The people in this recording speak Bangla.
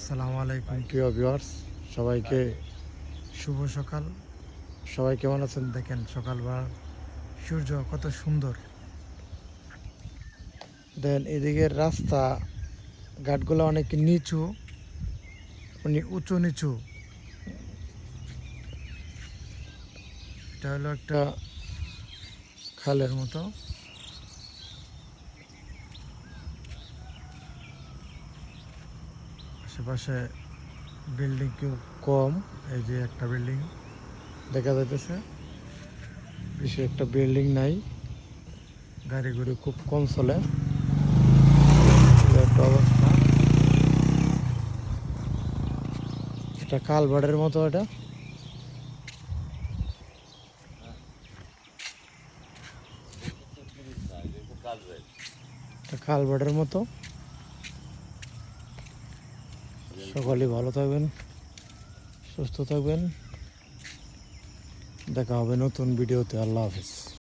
আসসালামু আলাইকুম প্রিয় ভিউয়ার্স, সবাইকে শুভ সকাল। সবাই কেমন আছেন? দেখেন সকালবেলা সূর্য কত সুন্দর। দেন এদিকের রাস্তা ঘাটগুলো অনেক নিচু, মানে উঁচু নিচু। এটা হলো একটা খালের মতো। আশেপাশে বিল্ডিং কেউ কম। এই যে একটা বিল্ডিং দেখা যাইতেছে, বেশি একটা বিল্ডিং নাই, গাড়ি ঘুড়ি খুব কম চলে। এই একটা অবস্থা। এটা কালভার্টের মতো। এটা কালভার্টের মতো। সকলেই ভালো থাকবেন, সুস্থ থাকবেন। দেখা হবে নতুন ভিডিওতে। আল্লাহ হাফিজ।